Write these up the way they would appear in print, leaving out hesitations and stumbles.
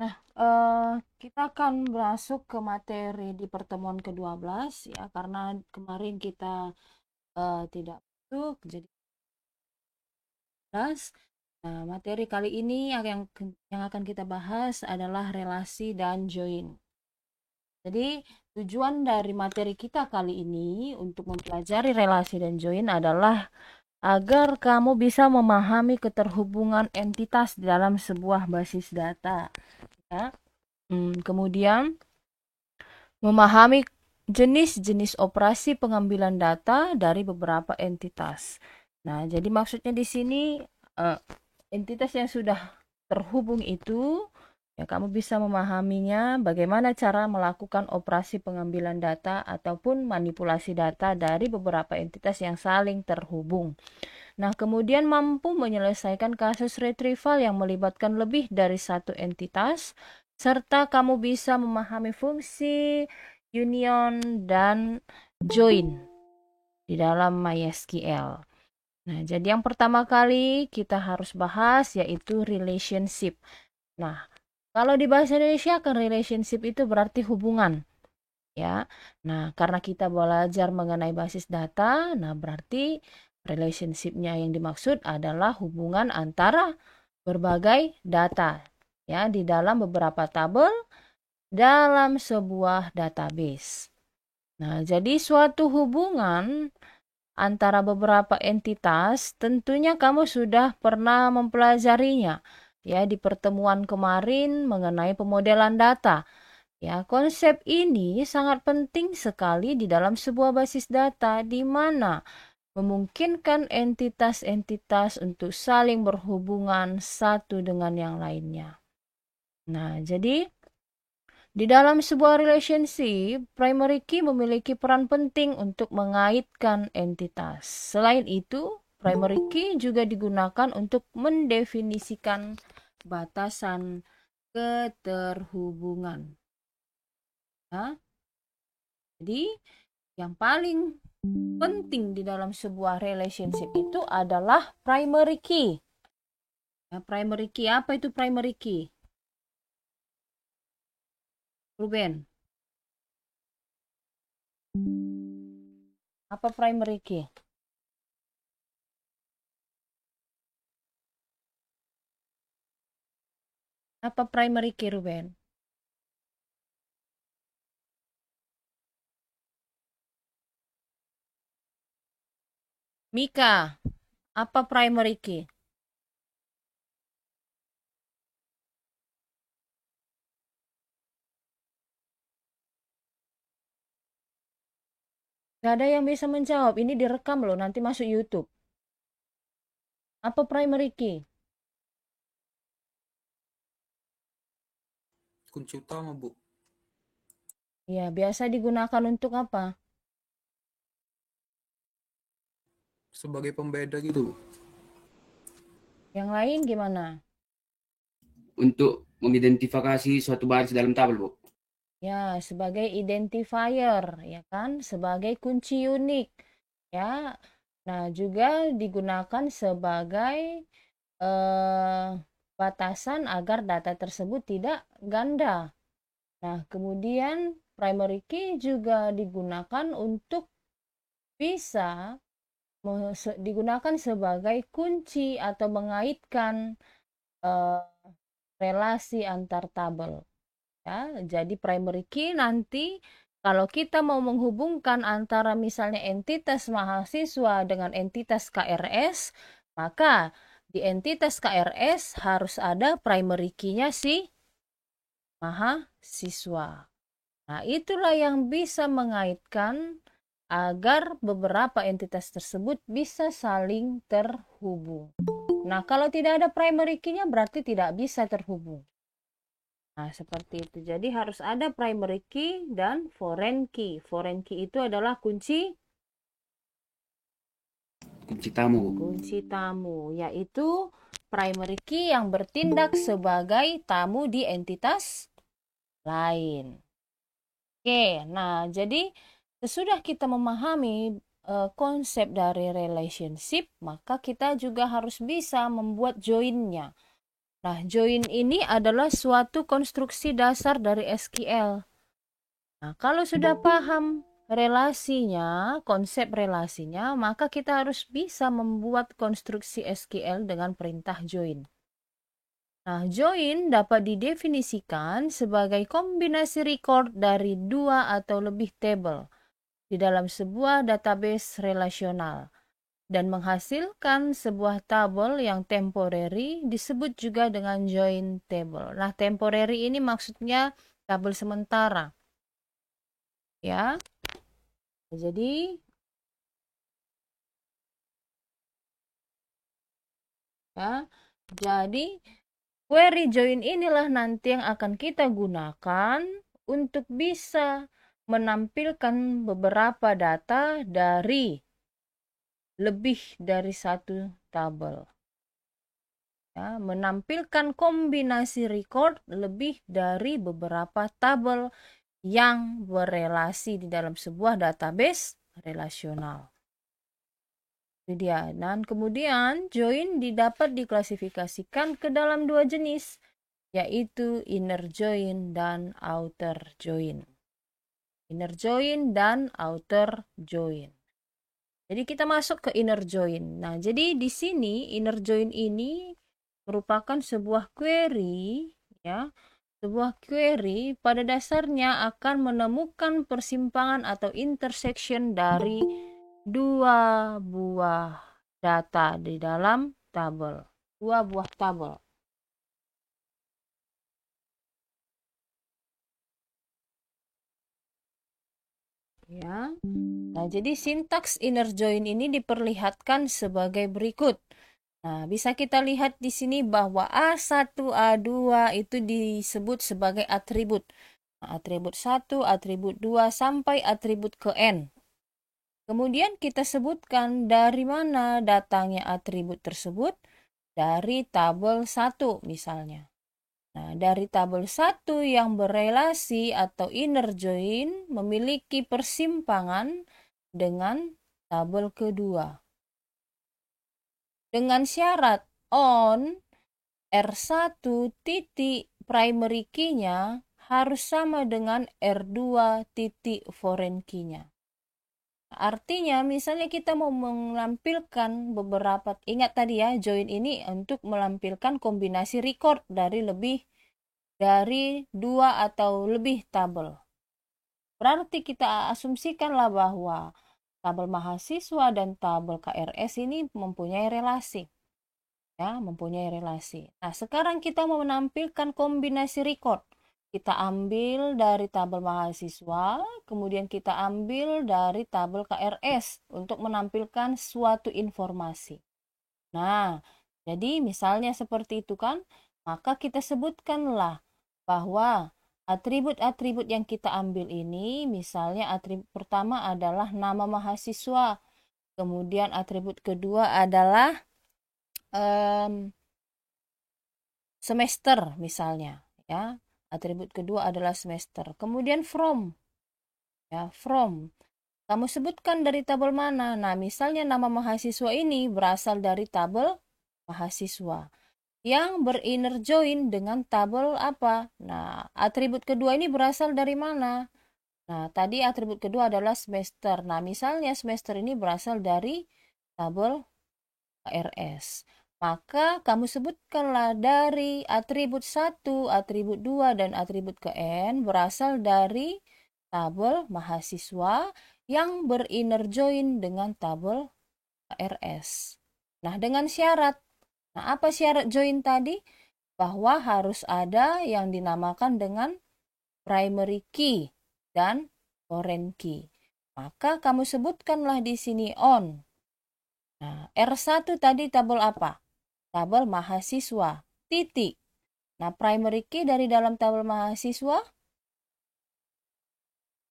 Nah, kita akan masuk ke materi di pertemuan ke-12 ya, karena kemarin kita tidak masuk, jadi 12. Nah, materi kali ini yang akan kita bahas adalah relasi dan join. Jadi, tujuan dari materi kita kali ini untuk mempelajari relasi dan join adalah agar kamu bisa memahami keterhubungan entitas di dalam sebuah basis data. Ya. Kemudian memahami jenis-jenis operasi pengambilan data dari beberapa entitas. Nah, jadi maksudnya di sini entitas yang sudah terhubung itu ya kamu bisa memahaminya bagaimana cara melakukan operasi pengambilan data ataupun manipulasi data dari beberapa entitas yang saling terhubung. Nah, kemudian mampu menyelesaikan kasus retrieval yang melibatkan lebih dari satu entitas, serta kamu bisa memahami fungsi union dan join di dalam MySQL. Nah, jadi yang pertama kali kita harus bahas yaitu relationship. Nah, kalau di bahasa Indonesia kan relationship itu berarti hubungan, ya. Nah, karena kita belajar mengenai basis data, nah berarti relationship-nya yang dimaksud adalah hubungan antara berbagai data, ya, di dalam beberapa tabel dalam sebuah database. Nah, jadi suatu hubungan antara beberapa entitas tentunya kamu sudah pernah mempelajarinya, ya, di pertemuan kemarin mengenai pemodelan data. Ya, konsep ini sangat penting sekali di dalam sebuah basis data di mana memungkinkan entitas-entitas untuk saling berhubungan satu dengan yang lainnya. Nah, jadi di dalam sebuah relationship, primary key memiliki peran penting untuk mengaitkan entitas. Selain itu, primary key juga digunakan untuk mendefinisikan batasan keterhubungan. Nah, jadi yang paling penting di dalam sebuah relationship itu adalah primary key. Nah, primary key, apa itu primary key? Ruben, apa primary key? Apa primary key, Ruben? Mika, apa primary key? Gak ada yang bisa menjawab. Ini direkam loh, nanti masuk YouTube. Apa primary key? Kunci utama, Bu. Ya, biasa digunakan untuk apa? Sebagai pembeda gitu, Bu. Yang lain gimana? Untuk mengidentifikasi suatu baris dalam tabel, Bu. Ya, sebagai identifier, ya kan? Sebagai kunci unik, ya. Nah, juga digunakan sebagai eh, batasan agar data tersebut tidak ganda. Nah, kemudian primary key juga digunakan untuk bisa digunakan sebagai kunci atau mengaitkan eh, relasi antar tabel. Ya, jadi primary key nanti kalau kita mau menghubungkan antara misalnya entitas mahasiswa dengan entitas KRS, maka di entitas KRS harus ada primary key-nya si mahasiswa. Nah, itulah yang bisa mengaitkan agar beberapa entitas tersebut bisa saling terhubung. Nah, kalau tidak ada primary key-nya berarti tidak bisa terhubung. Nah, seperti itu. Jadi harus ada primary key dan foreign key. Foreign key itu adalah kunci tamu. kunci tamu, yaitu primary key yang bertindak sebagai tamu di entitas lain. Oke, nah jadi sesudah kita memahami konsep dari relationship, maka kita juga harus bisa membuat join-nya. Nah, join ini adalah suatu konstruksi dasar dari SQL. Nah, kalau sudah paham relasinya, konsep relasinya, maka kita harus bisa membuat konstruksi SQL dengan perintah join. Nah, join dapat didefinisikan sebagai kombinasi record dari 2 atau lebih table di dalam sebuah database relasional dan menghasilkan sebuah tabel yang temporary, disebut juga dengan join table. Nah, temporary ini maksudnya tabel sementara. Ya. Jadi query join inilah nanti yang akan kita gunakan untuk bisa menampilkan beberapa data dari lebih dari satu tabel. Ya, menampilkan kombinasi record lebih dari beberapa tabel yang berelasi di dalam sebuah database relasional. Itu dia. Dan kemudian join didapat diklasifikasikan ke dalam 2 jenis, yaitu inner join dan outer join. Inner join dan outer join. Jadi kita masuk ke inner join. Nah, jadi di sini inner join ini merupakan sebuah query, ya. Sebuah query pada dasarnya akan menemukan persimpangan atau intersection dari 2 buah data di dalam tabel. 2 buah tabel. Ya. Nah, jadi sintaks inner join ini diperlihatkan sebagai berikut. Nah, bisa kita lihat di sini bahwa A1, A2 itu disebut sebagai atribut. Nah, atribut 1, atribut 2, sampai atribut ke N. Kemudian kita sebutkan dari mana datangnya atribut tersebut. Dari tabel 1 misalnya. Nah, dari tabel 1 yang berelasi atau inner join memiliki persimpangan dengan tabel kedua. Dengan syarat on R1 titik primary key-nya harus sama dengan R2 titik foreign key-nya. Artinya misalnya kita mau menampilkan beberapa, ingat tadi ya, join ini untuk melampilkan kombinasi record dari 2 atau lebih tabel. Berarti kita asumsikanlah bahwa tabel mahasiswa dan tabel KRS ini mempunyai relasi. Ya, mempunyai relasi. Nah, sekarang kita mau menampilkan kombinasi record. Kita ambil dari tabel mahasiswa, kemudian kita ambil dari tabel KRS untuk menampilkan suatu informasi. Nah, jadi misalnya seperti itu kan, maka kita sebutkanlah bahwa atribut-atribut yang kita ambil ini, misalnya atribut pertama adalah nama mahasiswa, kemudian atribut kedua adalah semester misalnya, ya. Atribut kedua adalah semester. Kemudian from, ya, from. Kamu sebutkan dari tabel mana? Nah, misalnya nama mahasiswa ini berasal dari tabel mahasiswa yang berinner join dengan tabel apa? Nah, atribut kedua ini berasal dari mana? Nah, tadi atribut kedua adalah semester. Nah, misalnya semester ini berasal dari tabel KRS. Maka kamu sebutkanlah dari atribut 1, atribut 2, dan atribut ke N berasal dari tabel mahasiswa yang berinner join dengan tabel KRS. Nah, dengan syarat. Nah, apa syarat join tadi? Bahwa harus ada yang dinamakan dengan primary key dan foreign key. Maka kamu sebutkanlah di sini on. Nah, R1 tadi tabel apa? Tabel mahasiswa, titik. Nah, primary key dari dalam tabel mahasiswa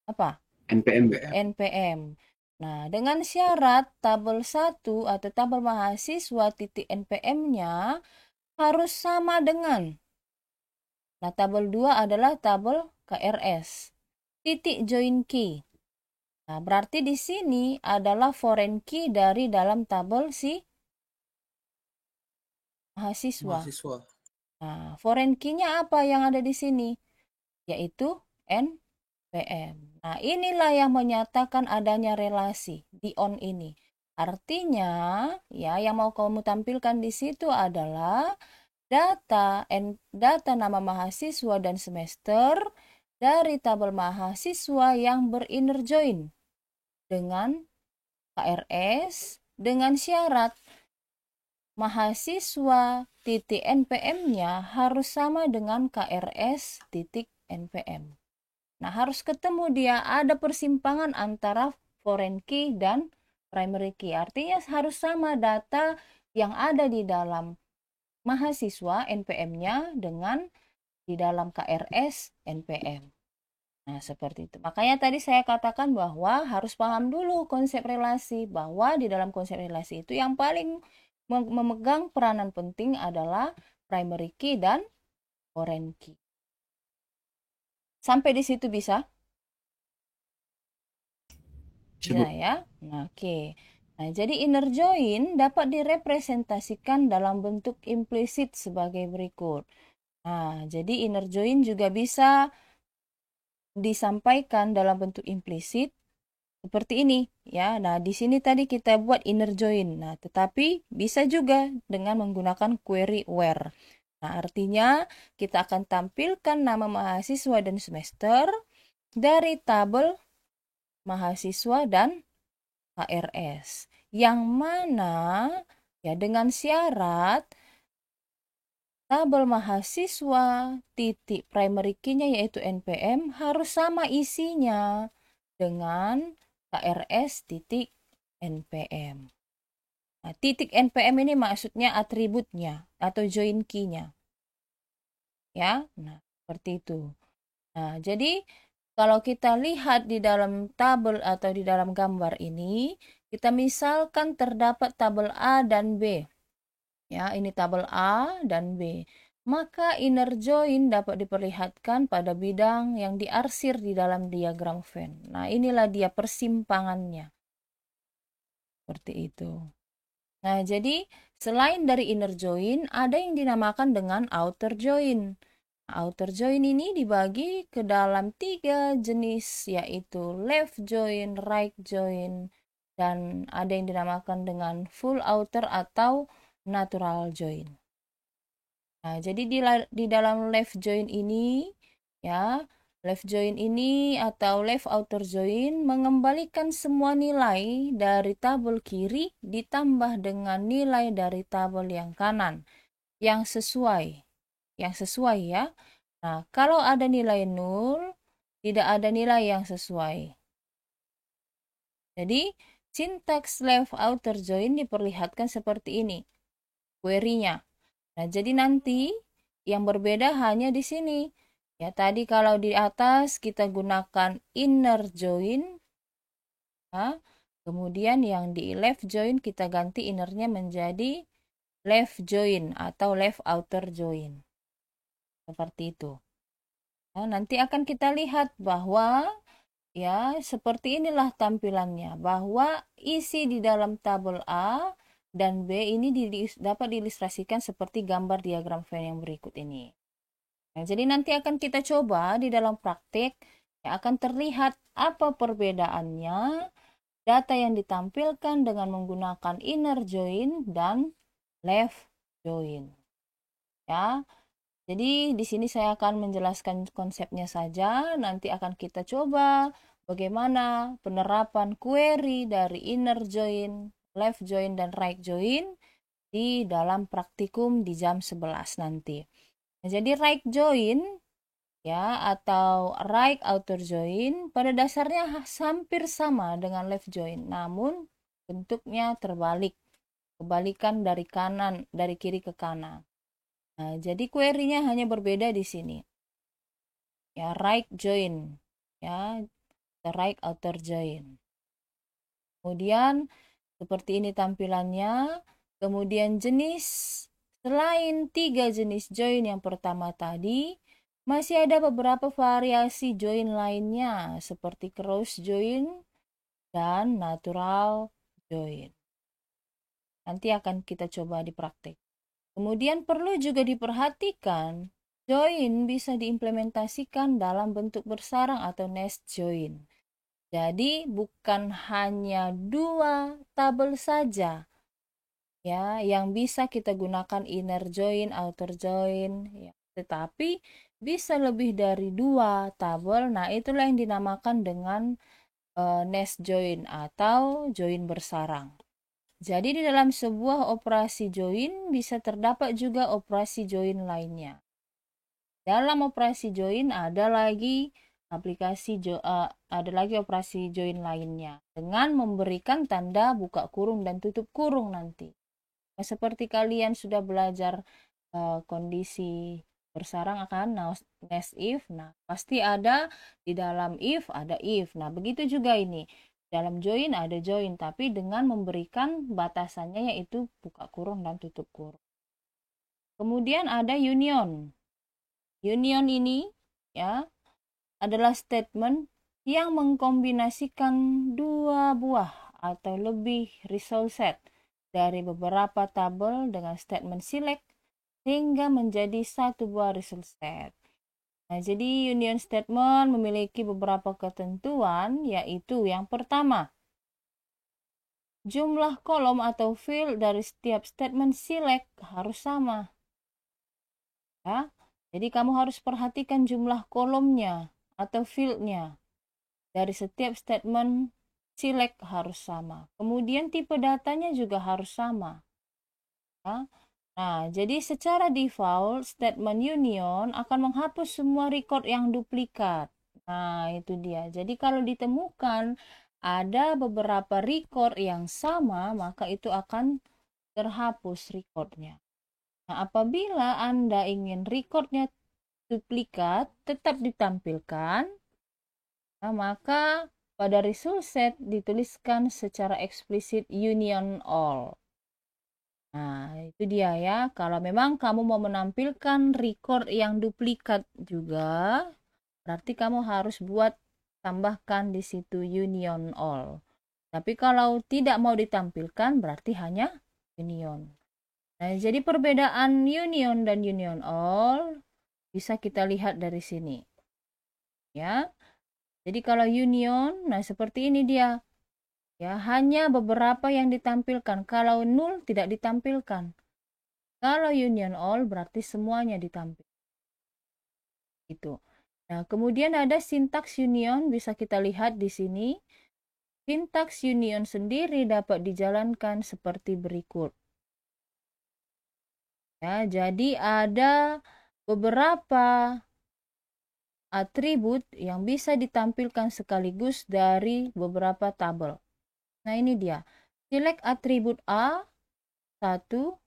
apa? NPM. NPM. Nah, dengan syarat tabel 1 atau tabel mahasiswa titik NPM-nya harus sama dengan. Nah, tabel 2 adalah tabel KRS. Titik join key. Nah, berarti di sini adalah foreign key dari dalam tabel si mahasiswa. Mahasiswa. Nah, foreign key-nya apa yang ada di sini? Yaitu NPM. Nah, inilah yang menyatakan adanya relasi di on ini. Artinya, ya, yang mau kamu tampilkan di situ adalah data nama mahasiswa dan semester dari tabel mahasiswa yang berinner join dengan KRS dengan syarat mahasiswa titik NPM-nya harus sama dengan KRS titik NPM. Nah, harus ketemu dia, ada persimpangan antara foreign key dan primary key. Artinya harus sama data yang ada di dalam mahasiswa NPM-nya dengan di dalam KRS NPM. Nah, seperti itu. Makanya tadi saya katakan bahwa harus paham dulu konsep relasi, bahwa di dalam konsep relasi itu yang paling memegang peranan penting adalah primary key dan foreign key. Sampai di situ bisa? Bisa ya? Nah, oke. Nah, jadi inner join dapat direpresentasikan dalam bentuk implisit sebagai berikut. Nah, jadi inner join juga bisa disampaikan dalam bentuk implisit seperti ini ya. Nah, di sini tadi kita buat inner join. Nah, tetapi bisa juga dengan menggunakan query where. Nah, artinya kita akan tampilkan nama mahasiswa dan semester dari tabel mahasiswa dan KRS. Yang mana ya dengan syarat tabel mahasiswa titik primary key-nya yaitu NPM harus sama isinya dengan KRS titik NPM. Nah, titik NPM ini maksudnya atributnya atau join key-nya. Ya, nah seperti itu. Nah, jadi kalau kita lihat di dalam tabel atau di dalam gambar ini, kita misalkan terdapat tabel A dan B. Ya, ini tabel A dan B. Maka inner join dapat diperlihatkan pada bidang yang diarsir di dalam diagram Venn. Nah, inilah dia persimpangannya. Seperti itu. Nah, jadi selain dari inner join, ada yang dinamakan dengan outer join. Outer join ini dibagi ke dalam 3 jenis, yaitu left join, right join, dan ada yang dinamakan dengan full outer atau natural join. Nah, jadi di dalam left join ini, ya, left join ini atau left outer join mengembalikan semua nilai dari tabel kiri ditambah dengan nilai dari tabel yang kanan yang sesuai. Yang sesuai ya. Nah, kalau ada nilai 0, tidak ada nilai yang sesuai. Jadi, sintaks left outer join diperlihatkan seperti ini. Query-nya. Nah, jadi nanti yang berbeda hanya di sini. Ya, tadi kalau di atas kita gunakan inner join. Ya, kemudian yang di left join kita ganti innernya menjadi left join atau left outer join. Seperti itu. Nah, nanti akan kita lihat bahwa ya seperti inilah tampilannya, bahwa isi di dalam tabel A dan B ini dapat diilustrasikan seperti gambar diagram Venn yang berikut ini. Nah, jadi nanti akan kita coba di dalam praktik, yang akan terlihat apa perbedaannya data yang ditampilkan dengan menggunakan inner join dan left join. Ya. Jadi di sini saya akan menjelaskan konsepnya saja, nanti akan kita coba bagaimana penerapan query dari inner join, left join, dan right join di dalam praktikum di jam 11 nanti. Nah, jadi right join ya atau right outer join pada dasarnya hampir sama dengan left join, namun bentuknya terbalik, kebalikan dari kiri ke kanan. Nah, jadi query-nya hanya berbeda di sini. Ya, right join, ya, right outer join. Kemudian seperti ini tampilannya. Kemudian jenis selain 3 jenis join yang pertama tadi, masih ada beberapa variasi join lainnya seperti cross join, dan natural join. Nanti akan kita coba di praktek. Kemudian perlu juga diperhatikan, join bisa diimplementasikan dalam bentuk bersarang atau nest join. Jadi bukan hanya 2 tabel saja ya yang bisa kita gunakan inner join, outer join ya, tetapi bisa lebih dari 2 tabel. Nah, itulah yang dinamakan dengan nest join atau join bersarang. Jadi di dalam sebuah operasi join bisa terdapat juga operasi join lainnya. Dalam operasi join ada lagi operasi join lainnya dengan memberikan tanda buka kurung dan tutup kurung nanti. Nah, seperti kalian sudah belajar kondisi bersarang akan nest if. Nah, pasti ada di dalam if ada if. Nah, begitu juga ini. Dalam join ada join, tapi dengan memberikan batasannya yaitu buka kurung dan tutup kurung. Kemudian ada union. Union ini ya adalah statement yang mengkombinasikan 2 buah atau lebih result set dari beberapa tabel dengan statement select sehingga menjadi 1 buah result set. Nah, jadi union statement memiliki beberapa ketentuan, yaitu yang pertama, jumlah kolom atau field dari setiap statement select harus sama. Ya, jadi kamu harus perhatikan jumlah kolomnya atau fieldnya dari setiap statement select harus sama. Kemudian tipe datanya juga harus sama. Ya. Nah, jadi secara default statement union akan menghapus semua record yang duplikat. Nah, itu dia. Jadi kalau ditemukan ada beberapa record yang sama, maka itu akan terhapus recordnya. Nah, apabila Anda ingin recordnya duplikat tetap ditampilkan, nah, maka pada result set dituliskan secara eksplisit union all. Nah, itu dia ya. Kalau memang kamu mau menampilkan record yang duplikat juga, berarti kamu harus tambahkan di situ union all. Tapi kalau tidak mau ditampilkan, berarti hanya union. Nah, jadi perbedaan union dan union all bisa kita lihat dari sini. Ya. Jadi kalau union, nah seperti ini dia. Ya, hanya beberapa yang ditampilkan. Kalau null tidak ditampilkan. Kalau union all berarti semuanya ditampilkan. Gitu. Nah, kemudian ada sintaks union bisa kita lihat di sini. Sintaks union sendiri dapat dijalankan seperti berikut. Ya, jadi ada beberapa atribut yang bisa ditampilkan sekaligus dari beberapa tabel. Nah, ini dia. Select atribut A 1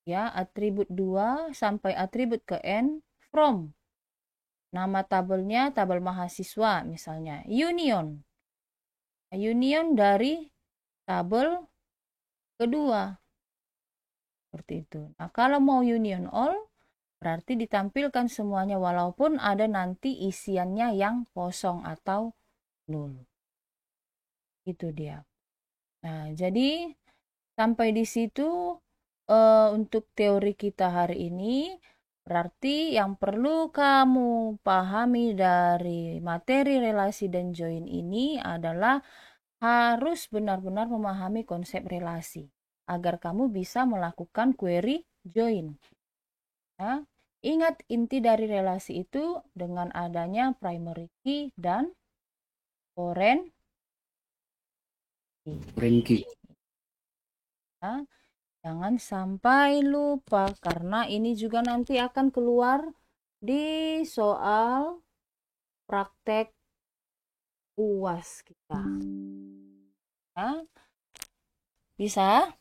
ya, atribut 2 sampai atribut ke N from. Nama tabelnya tabel mahasiswa misalnya. Union. Union dari tabel kedua. Seperti itu. Nah, kalau mau union all berarti ditampilkan semuanya walaupun ada nanti isiannya yang kosong atau null. Itu dia. Nah, jadi sampai di situ untuk teori kita hari ini. Berarti yang perlu kamu pahami dari materi relasi dan join ini adalah harus benar-benar memahami konsep relasi agar kamu bisa melakukan query join. Nah, ingat inti dari relasi itu dengan adanya primary key dan foreign key. Nah, jangan sampai lupa karena ini juga nanti akan keluar di soal praktek UAS kita. Nah, bisa?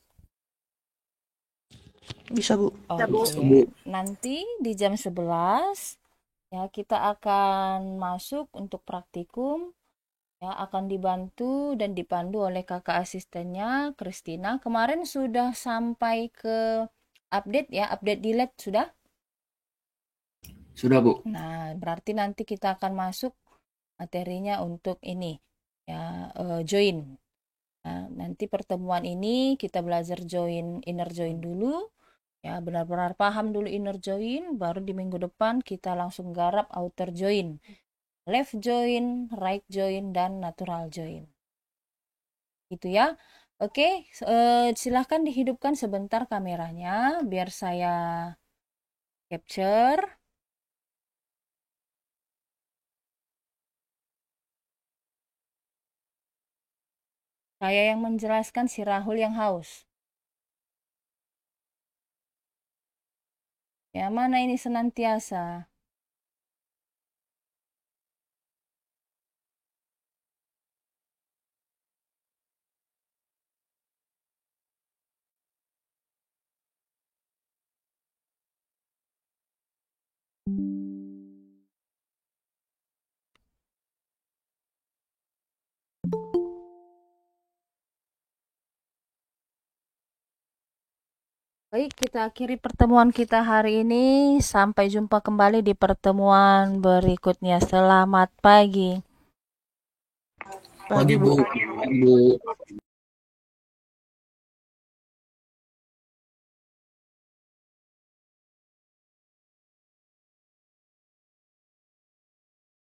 Bisa, Bu. Oke. Nanti di jam 11 ya kita akan masuk untuk praktikum. Ya, akan dibantu dan dipandu oleh kakak asistennya, Christina. Kemarin sudah sampai ke update ya, update delete sudah? Sudah, Bu. Nah, berarti nanti kita akan masuk materinya untuk ini, ya, join. Nah, nanti pertemuan ini kita belajar inner join dulu. Ya, benar-benar paham dulu inner join, baru di minggu depan kita langsung garap outer join. Left join, right join, dan natural join. Gitu ya. Oke, silahkan dihidupkan sebentar kameranya biar saya capture. Saya yang menjelaskan, si Rahul yang haus. Ya, mana ini senantiasa? Baik, kita akhiri pertemuan kita hari ini. Sampai jumpa kembali di pertemuan berikutnya. Selamat pagi. Pagi, Bu. Bu.